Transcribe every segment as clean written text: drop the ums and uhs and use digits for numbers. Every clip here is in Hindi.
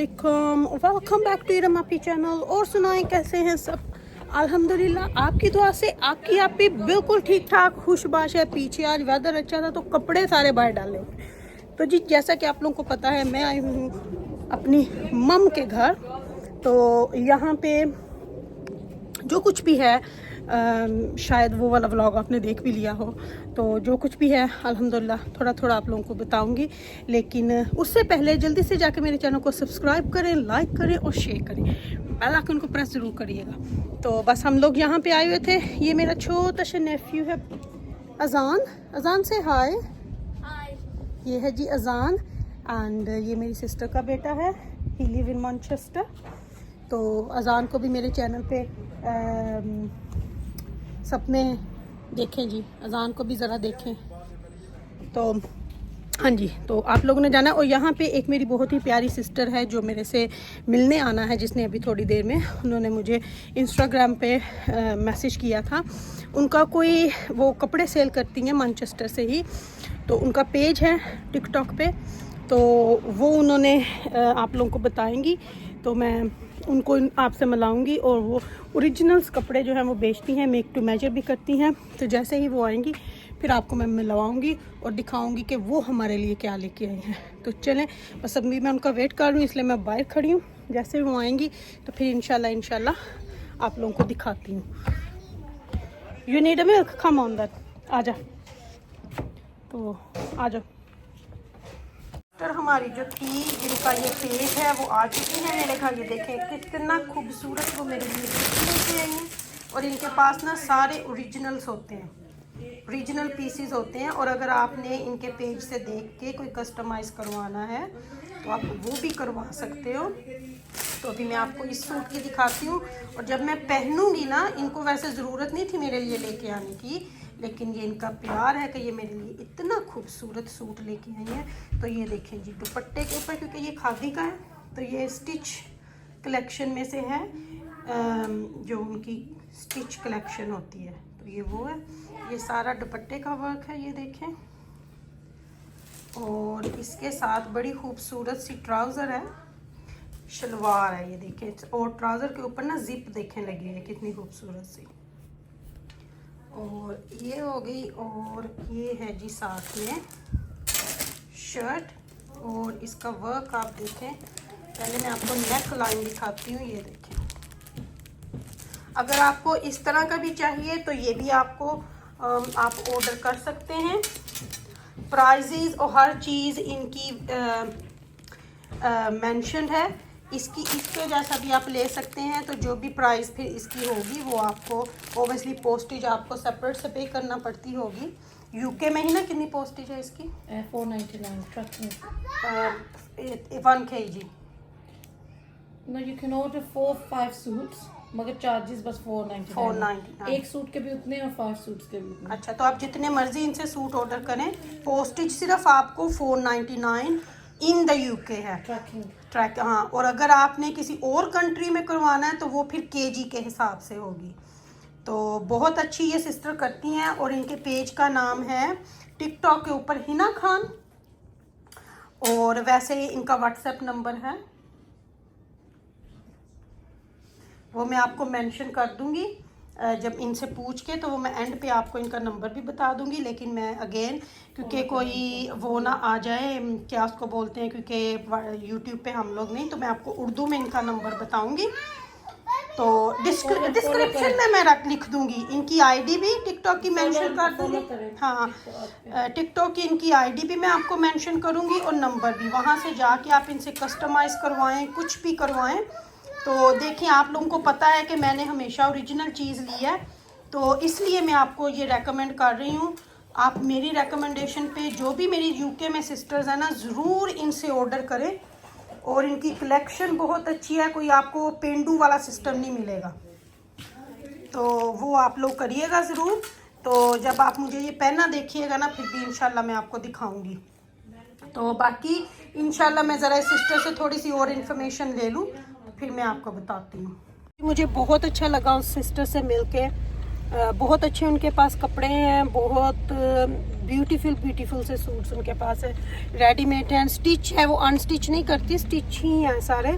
वालेकुम, वेलकम बैक टू रमापी चैनल। और सुनाएं कैसे हैं सब? अल्हम्दुलिल्लाह आपकी दुआ से आपकी आप भी बिल्कुल ठीक ठाक खुशबाश है। पीछे आज वेदर अच्छा था तो कपड़े सारे बाहर डाले। तो जी जैसा कि आप लोगों को पता है मैं आई हूँ अपनी मम के घर। तो यहाँ पे जो कुछ भी है शायद वो वाला व्लॉग आपने देख भी लिया हो। तो जो कुछ भी है अल्हम्दुलिल्लाह थोड़ा थोड़ा आप लोगों को बताऊंगी, लेकिन उससे पहले जल्दी से जाकर मेरे चैनल को सब्सक्राइब करें, लाइक करें और शेयर करें, बेल आइकन को प्रेस ज़रूर करिएगा। तो बस हम लोग यहाँ पे आए हुए थे। ये मेरा छोटा सा नेफ्यू है अजान। अजान से हाय। ये है जी अजान एंड ये मेरी सिस्टर का बेटा है। He live in Manchester. तो अजान को भी मेरे चैनल पे सपने देखें जी, अजान को भी ज़रा देखें। तो हाँ जी, तो आप लोगों ने जाना। और यहाँ पे एक मेरी बहुत ही प्यारी सिस्टर है जो मेरे से मिलने आना है, जिसने अभी थोड़ी देर में उन्होंने मुझे इंस्टाग्राम पे मैसेज किया था। उनका कोई वो कपड़े सेल करती हैं मैनचेस्टर से ही, तो उनका पेज है टिकटॉक पे। तो वो उन्होंने आप लोगों को बताएंगी, तो मैं उनको आपसे मिलाऊंगी। और वो ओरिजिनल्स कपड़े जो हैं वो बेचती हैं, मेक टू मेजर भी करती हैं। तो जैसे ही वो आएंगी फिर आपको मैं मिलवाऊंगी और दिखाऊंगी कि वो हमारे लिए क्या लेके आई हैं। तो चलें, बस अभी मैं उनका वेट कर रही हूँ, इसलिए मैं बाहर खड़ी हूँ। जैसे वो आएंगी तो फिर इंशाल्लाह आप लोगों को दिखाती हूँ। You need a milk, come on that, आ जा। तो आ जाओ। हमारी जो थी जिनका ये पेज है वो आ चुकी है मेरे घर। ये देखें कितना खूबसूरत वो मेरे लिए लेके आई हैं। और इनके पास ना सारे ओरिजिनल्स होते हैं, ओरिजिनल पीसीस होते हैं। और अगर आपने इनके पेज से देख के कोई कस्टमाइज़ करवाना है तो आप वो भी करवा सकते हो। तो अभी मैं आपको इस सूट की दिखाती हूँ। और जब मैं पहनूंगी ना, इनको वैसे ज़रूरत नहीं थी मेरे लिए लेके आने की, लेकिन ये इनका प्यार है कि ये मेरे लिए इतना खूबसूरत सूट लेके आई हैं। तो ये देखें जी दुपट्टे के ऊपर, क्योंकि ये खादी का है तो ये स्टिच कलेक्शन में से है, जो उनकी स्टिच कलेक्शन होती है। तो ये वो है, ये सारा दुपट्टे का वर्क है, ये देखें। और इसके साथ बड़ी खूबसूरत सी ट्राउज़र है, शलवार है, ये देखें। और ट्राउज़र के ऊपर ना जिप देखें लगी है कितनी खूबसूरत सी। और ये हो गई। और ये है जी साथ में शर्ट। और इसका वर्क आप देखें। पहले मैं आपको नेक लाइन दिखाती हूँ, ये देखें। अगर आपको इस तरह का भी चाहिए तो ये भी आपको आप ऑर्डर कर सकते हैं। प्राइजेज और हर चीज़ इनकी मेंशन है। इसके जैसा भी आप ले सकते हैं। तो जो भी प्राइस फिर इसकी होगी वो आपको ओबियसली पोस्टेज आपको सेपरेट से पे करना पड़ती होगी। यूके में ही ना कितनी पोस्टेज है इसकी? 499 tracking. 1 kg। No, you can order 4-5 suits, मगर चार्जेस बस 499। एक सूट के भी उतने और 5 सूट्स के भी उतने। अच्छा, तो आप जितने मर्जी इनसे सूट ऑर्डर करें, पोस्टेज सिर्फ आपको 499 इन द यूके है। ट्रैक हाँ। और अगर आपने किसी और कंट्री में करवाना है तो वो फिर केजी के हिसाब से होगी। तो बहुत अच्छी ये सिस्टर करती हैं। और इनके पेज का नाम है टिकटॉक के ऊपर हिना खान। और वैसे इनका व्हाट्सएप नंबर है, वो मैं आपको मेंशन कर दूंगी जब इनसे पूछ के। तो वो मैं एंड पे आपको इनका नंबर भी बता दूंगी। लेकिन मैं अगेन क्योंकि कोई वो ना आ जाए, क्या उसको बोलते हैं, क्योंकि यूट्यूब पे हम लोग नहीं, तो मैं आपको उर्दू में इनका नंबर बताऊंगी। तो डिस्क्रिप्शन में मैं लिख दूंगी। इनकी आईडी भी टिकटॉक की मेंशन कर दूंगी। हाँ, टिकटॉक की इनकी आईडी भी मैं आपको मेंशन करूंगी और नंबर भी। वहाँ से जाके आप इनसे कस्टमाइज़ करवाएं, कुछ भी करवाएं। तो देखिए, आप लोगों को पता है कि मैंने हमेशा ओरिजिनल चीज़ ली है, तो इसलिए मैं आपको ये रेकमेंड कर रही हूँ। आप मेरी रेकमेंडेशन पे जो भी मेरी यूके में सिस्टर्स हैं ना, ज़रूर इनसे ऑर्डर करें। और इनकी कलेक्शन बहुत अच्छी है, कोई आपको पेंडू वाला सिस्टम नहीं मिलेगा। तो वो आप लोग करिएगा ज़रूर। तो जब आप मुझे ये पहनना देखिएगा ना, फिर भी इंशाल्लाह मैं आपको दिखाऊंगी। तो बाकी इंशाल्लाह मैं ज़रा सिस्टर से थोड़ी सी और इन्फॉर्मेशन ले लूँ, फिर मैं आपको बताती हूँ। मुझे बहुत अच्छा लगा उस सिस्टर से मिलके। बहुत अच्छे उनके पास कपड़े हैं, बहुत ब्यूटीफुल से सूट्स उनके पास है, रेडीमेड हैं, स्टिच है, वो अनस्टिच नहीं करती, स्टिच ही हैं सारे,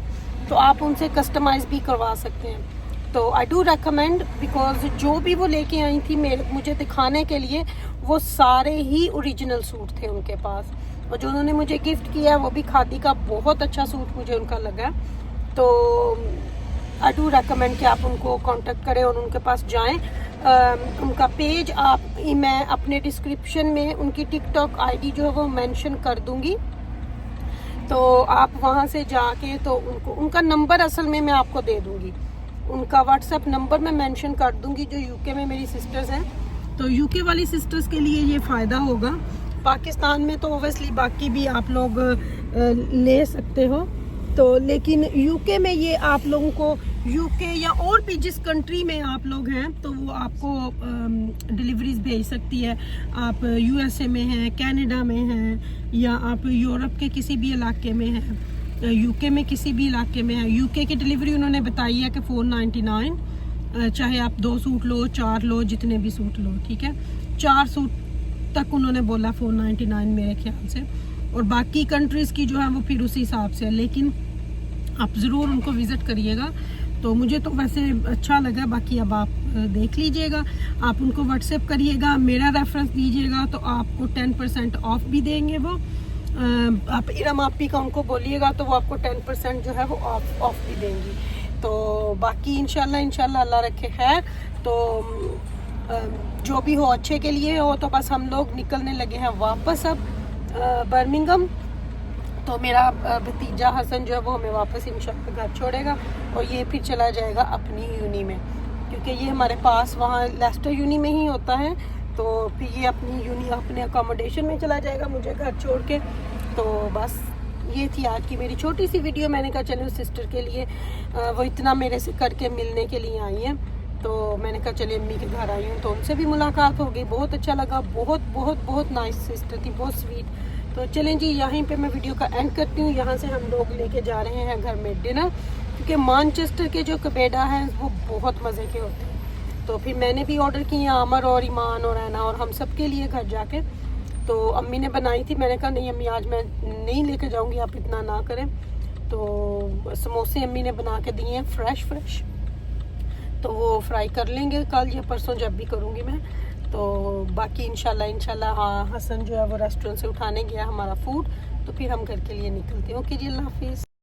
तो आप उनसे कस्टमाइज भी करवा सकते हैं। तो आई डू रेकमेंड, बिकॉज जो भी वो लेके आई थी मुझे दिखाने के लिए, वो सारे ही ओरिजिनल सूट थे उनके पास, और जो उन्होंने मुझे गिफ्ट किया वो भी खादी का बहुत अच्छा सूट मुझे उनका लगा। तो आई डू रेकमेंड कि आप उनको कांटेक्ट करें और उनके पास जाएं। उनका पेज मैं अपने डिस्क्रिप्शन में उनकी टिकटॉक आईडी जो है वो मेंशन कर दूंगी, तो आप वहां से जाके तो उनका नंबर असल में मैं आपको दे दूंगी, उनका व्हाट्सएप नंबर मैं मेंशन कर दूंगी। जो यूके में मेरी सिस्टर्स हैं, तो यूके वाली सिस्टर्स के लिए ये फ़ायदा होगा। पाकिस्तान में तो ओबियसली बाकी भी आप लोग ले सकते हो, तो लेकिन यूके में ये आप लोगों को, यूके या और भी जिस कंट्री में आप लोग हैं, तो वो आपको डिलीवरीज भेज सकती है। आप यूएसए में हैं, कनाडा में हैं, या आप यूरोप के किसी भी इलाके में हैं, यूके में किसी भी इलाके में है। यूके की डिलीवरी उन्होंने बताई है कि 499, चाहे आप 2 सूट लो, 4 लो, जितने भी सूट लो, ठीक है। 4 सूट तक उन्होंने बोला 499 मेरे ख्याल से, और बाकी कंट्रीज़ की जो है वो फिर उसी हिसाब से है। लेकिन आप ज़रूर उनको विज़िट करिएगा। तो मुझे तो वैसे अच्छा लगा, बाकी अब आप देख लीजिएगा। आप उनको व्हाट्सएप करिएगा, मेरा रेफरेंस दीजिएगा, तो आपको 10% ऑफ भी देंगे वो। आप इरम आपी का उनको बोलिएगा तो वो आपको 10% जो है वो ऑफ भी देंगी। तो बाकी इंशाल्लाह अल्लाह रखे खैर। तो जो भी हो अच्छे के लिए हो। तो बस हम लोग निकलने लगे हैं वापस अब बर्मिंघम। तो मेरा भतीजा हसन जो है वो हमें वापस इंशाल्लाह घर छोड़ेगा, और ये फिर चला जाएगा अपनी यूनी में, क्योंकि ये हमारे पास वहाँ लेस्टर यूनी में ही होता है। तो फिर ये अपनी यूनी अपने अकोमोडेशन में चला जाएगा मुझे घर छोड़ के। तो बस ये थी आज की मेरी छोटी सी वीडियो। मैंने कहा चलो सिस्टर के लिए, वो इतना मेरे से करके मिलने के लिए आई हैं, तो मैंने कहा चलिए अम्मी के घर आई हूँ, तो उनसे भी मुलाकात हो गई, बहुत अच्छा लगा। बहुत नाइस सिस्टर थी, बहुत स्वीट। तो चलें जी, यहीं पे मैं वीडियो का एंड करती हूँ। यहाँ से हम लोग लेके जा रहे हैं घर में डिनर, क्योंकि मानचेस्टर के जो कबेडा हैं वो बहुत मज़े के होते हैं। तो फिर मैंने भी ऑर्डर किए अमर और ईमान और ऐना और हम सब के लिए घर जाके। तो अम्मी ने बनाई थी, मैंने कहा नहीं अम्मी आज मैं नहीं लेके जाऊँगी, आप इतना ना करें। तो समोसे अम्मी ने बना के दिए हैं फ्रेश, तो वो फ्राई कर लेंगे कल या परसों जब भी करूँगी मैं। तो बाकी इंशाल्लाह हाँ, हसन जो है वो रेस्टोरेंट से उठाने गया हमारा फूड, तो फिर हम घर के लिए निकलते हैं। ओके जी, अल्लाह हाफिज़।